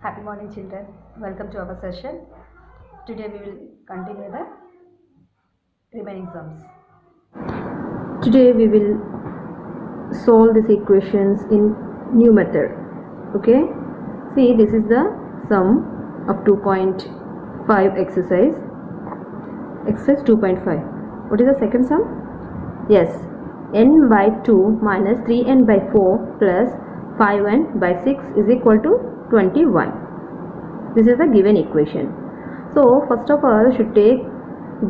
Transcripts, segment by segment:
Happy morning, children. Welcome to our session. Today we will continue the remaining sums. Today we will solve these equations in new method. Okay, see, this is the sum of 2.5 exercise 2.5. What is the second sum? Yes, n by 2 minus 3n by 4 plus 5n by 6 is equal to 21. This is the given equation. So first of all, should take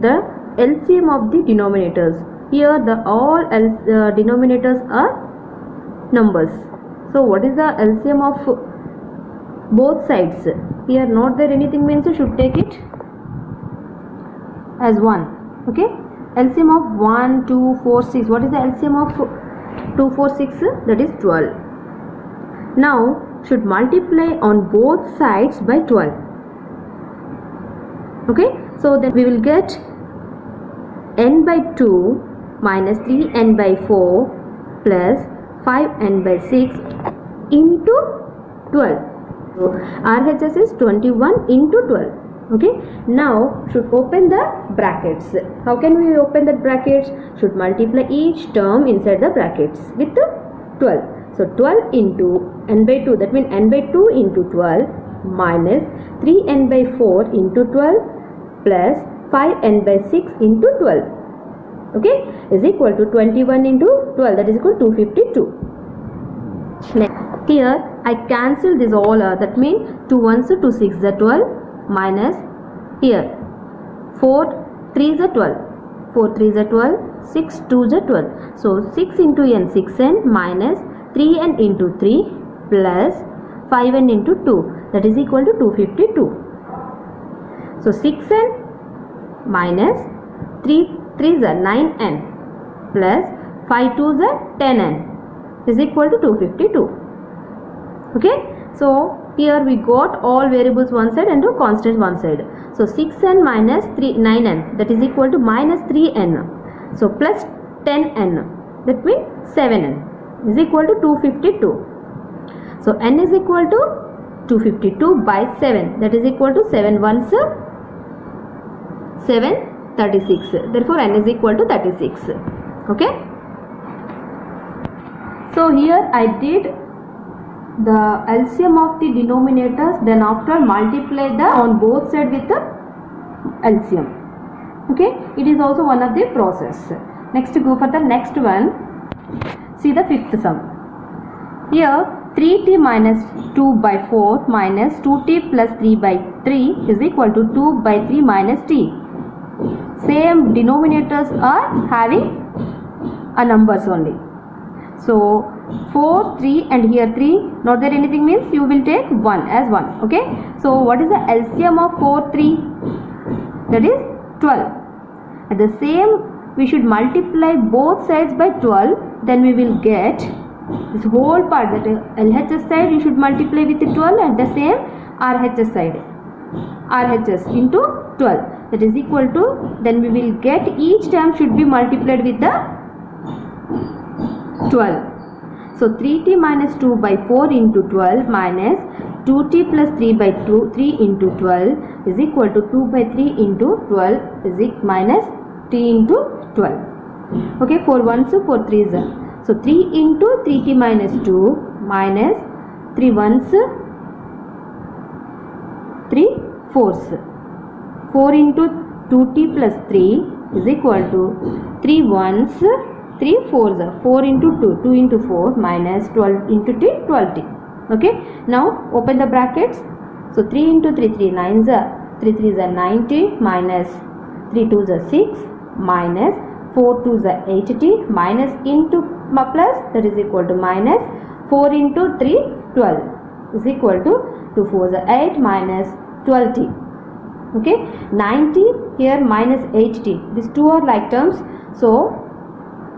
the LCM of the denominators. Here the all denominators are numbers. So what is the LCM of both sides? Here not there anything means you should take it as 1. Okay, LCM of 1, 2, 4, 6. What is the LCM of 2, 4, 6? That is 12. Now should multiply on both sides by 12. Okay, so then we will get n by 2 minus 3n by 4 plus 5n by 6 into 12. So RHS is 21 into 12. Okay, now should open the brackets. How can we open the brackets? Should multiply each term inside the brackets with 12. So 12 into n by 2, that means n by 2 into 12 minus 3n by 4 into 12 plus 5n by 6 into 12. Okay, is equal to 21 into 12, that is equal to 252. Next, here I cancel this all, that means 2 1s 2 6 is 12 minus here 4 3 is 12, 4 3 is 12, 6 2 is 12. So 6 into n 6n minus 3n into 3 plus 5n into 2, that is equal to 252. So 6n minus 3 3 is 9n plus 5 2 is 10n is equal to 252. Okay, so here we got all variables one side and a constant one side. So 6n minus 9n, that is equal to minus 3n. So plus 10n, that means 7n is equal to 252. So n is equal to 252 by 7, that is equal to 7 1s 7 36. Therefore n is equal to 36. Okay, so here I did the LCM of the denominators, then after multiply the on both sides with the LCM. Okay, it is also one of the process. Next, go for the next one. See the fifth sum. Here 3t minus 2 by 4 minus 2t plus 3 by 3 is equal to 2 by 3 minus t. Same denominators are having a numbers only. So 4, 3 and here 3, not there anything means you will take 1 as 1. Okay, so what is the LCM of 4, 3? That is 12. At the same, we should multiply both sides by 12, then we will get this whole part, that LHS side you should multiply with 12 and the same RHS side, RHS into 12, that is equal to, then we will get each term should be multiplied with the 12. So 3t minus 2 by 4 into 12 minus 2t plus 3 by 3 into 12 is equal to 2 by 3 into 12 is equal minus t into 12. Okay, 4 1s 4 3s. So 3 into 3t minus 2 minus 3 1s 3 4s. 4 into 2t plus 3 is equal to 3 1s 3 4s. 4 into 2, 2 into 4 minus 12 into t, 12t. Okay, now open the brackets. So 3 into 3, 3 9s, 3 3s are 90 minus 3 2s are 6 minus 4 2s are 80t minus into plus, that is equal to minus 4 into 3 12 is equal to 2 4s are 8 minus 12t. Okay, 90 here minus 8t, these two are like terms, so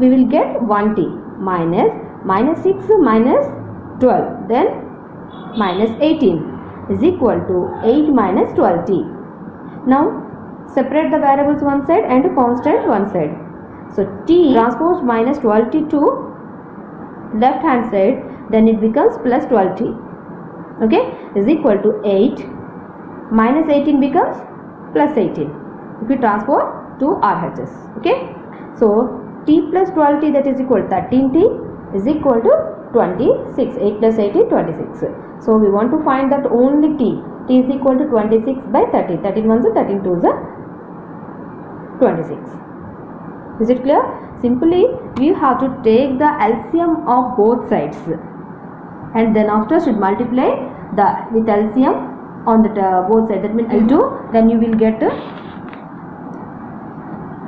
we will get 1t minus 6 minus 12, then minus 18 is equal to 8 minus 12t. Now separate the variables one side and constant one side. So t transpose minus 12t to left hand side, then it becomes plus 12t. okay, is equal to 8 minus 18 becomes plus 18 if we transpose to RHS. Okay, so t plus 12t, that is equal to 13t, is equal to 26. 8 plus 18, 26. So we want to find that only t is equal to 26 by 13. 13 ones are 13 twos are 26. Is it clear? Simply we have to take the LCM of both sides and then after should multiply the with LCM on the both sides, that means L2, then you will get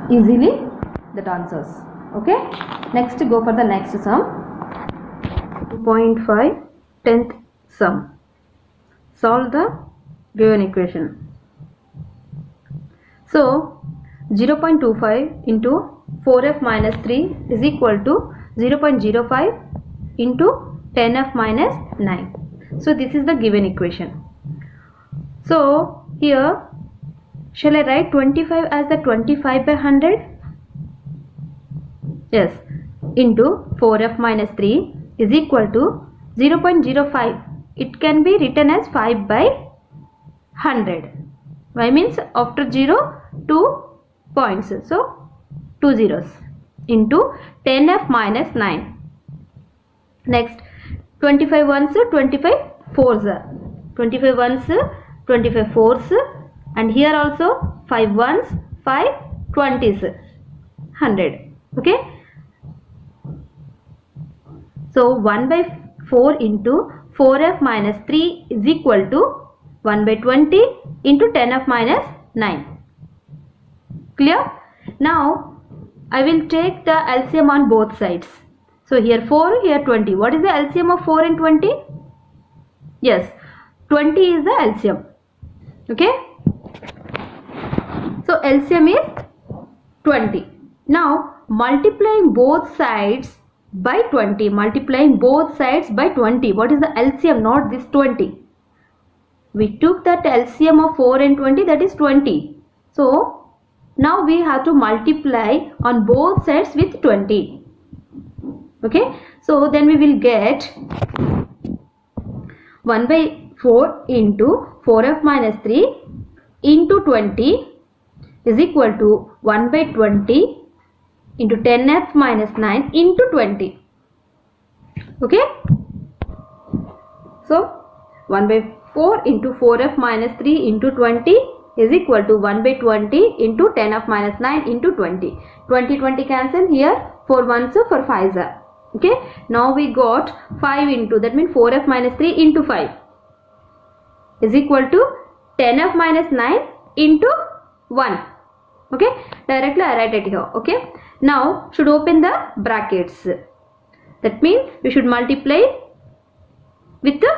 easily the answers. Okay, next go for the next sum. 2.5 10th sum. Solve the given equation. So 0.25 into 4f minus 3 is equal to 0.05 into 10f minus 9. So this is the given equation. So here shall I write 25 as the 25 by 100? Yes, into 4f minus 3 is equal to 0.05. It can be written as 5 by 100. Why means after 0 2 points, so 2 zeros into 10f minus 9. Next 25 ones 25 fours, 25 ones 25 fours, and here also 5 ones 5 20s, 100. Okay, so 1 by 4 into 4f minus 3 is equal to 1 by 20 into 10f minus 9. Clear? Now I will take the LCM on both sides. So here 4, here 20. What is the LCM of 4 and 20? Yes, 20 is the LCM. Okay, so LCM is 20. Now multiplying both sides by 20, multiplying both sides by 20. What is the LCM? Not this 20. We took that LCM of 4 and 20, that is 20. So now we have to multiply on both sides with 20. Okay, so then we will get 1 by 4 into 4f minus 3 into 20 is equal to 1 by 20 into 10f minus 9 into 20. Okay, so 1 by 4 into 4f minus 3 into 20 is equal to 1 by 20 into 10f minus 9 into 20. 20 cancel, here 4 ones for 5s. Okay, now we got 5 into, that means 4f minus 3 into 5 is equal to 10f minus 9 into 1. Okay, directly I write it here. Okay, now should open the brackets. That means we should multiply with the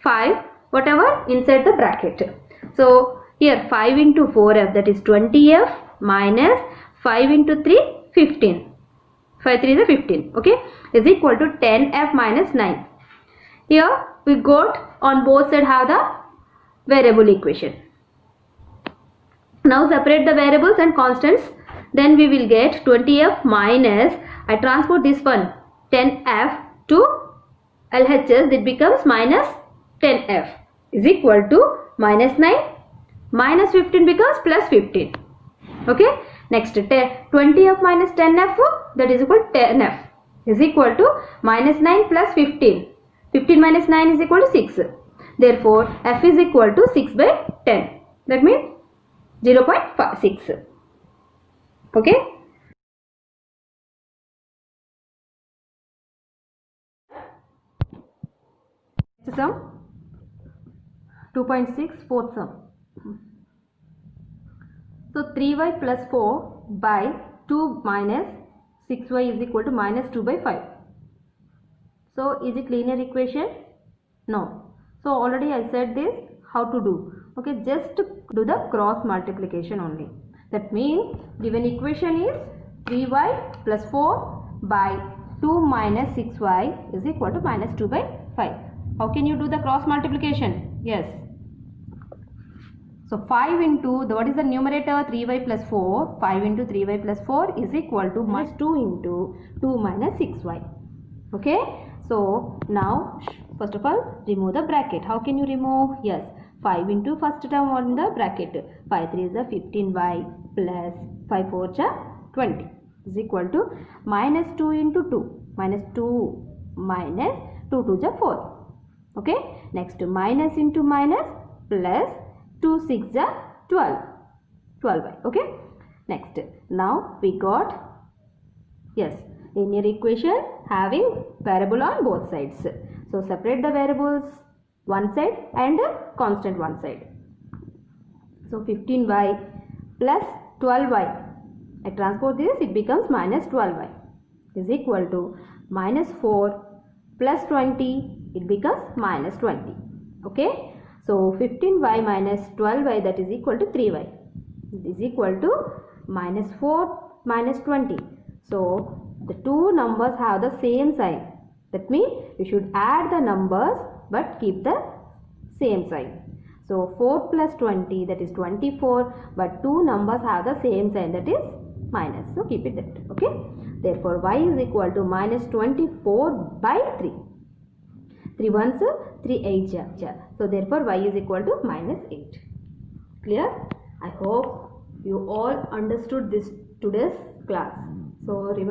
5 whatever inside the bracket. So here 5 into 4f, that is 20f, minus 5 into 3 15. 5 3 is 15. Okay, is equal to 10f minus 9. Here we got on both sides have the variable equation. Now separate the variables and constants. Then we will get 20f minus, I transport this one 10f to LHS, it becomes minus 10f is equal to minus 9, minus 15 becomes plus 15. Okay, next 20f minus 10f, that is equal to 10f is equal to minus 9 plus 15. 15 minus 9 is equal to 6. Therefore f is equal to 6 by 10. That means 0.6. Okay. Sum 2.6 fourth sum. So 3y plus 4 by 2 minus 6y is equal to minus 2 by 5. So is it linear equation? No. So already I said this how to do. Okay, just do the cross multiplication only. That means given equation is 3y plus 4 by 2 minus 6y is equal to minus 2 by 5. How can you do the cross multiplication? Yes. So 5 into, what is the numerator? 3y plus 4. 5 into 3y plus 4 is equal to minus 2 into 2 minus 6y. Okay. So now First of all, remove the bracket. How can you remove? Yes, 5 into first term on the bracket. 5 3 is a 15y plus 5 4 is a 20 is equal to minus 2 into 2. Minus 2 minus 2 2 is a 4. Okay. Next minus into minus plus 2 6 is a 12. 12y. Okay. Next. Now we got, yes, linear equation having variable on both sides. So separate the variables one side and constant one side. So 15y plus 12y. I transpose this, it becomes minus 12y is equal to minus 4 plus 20, it becomes minus 20. Okay. So 15y minus 12y, that is equal to 3y. It is equal to minus 4 minus 20. So the two numbers have the same sign. That means you should add the numbers but keep the same sign. So 4 plus 20, that is 24, but two numbers have the same sign, that is minus. So keep it that. Okay. Therefore y is equal to minus 24 by 3. 3 ones 3 8 ja. So therefore y is equal to minus 8. Clear? I hope you all understood this today's class. So remember.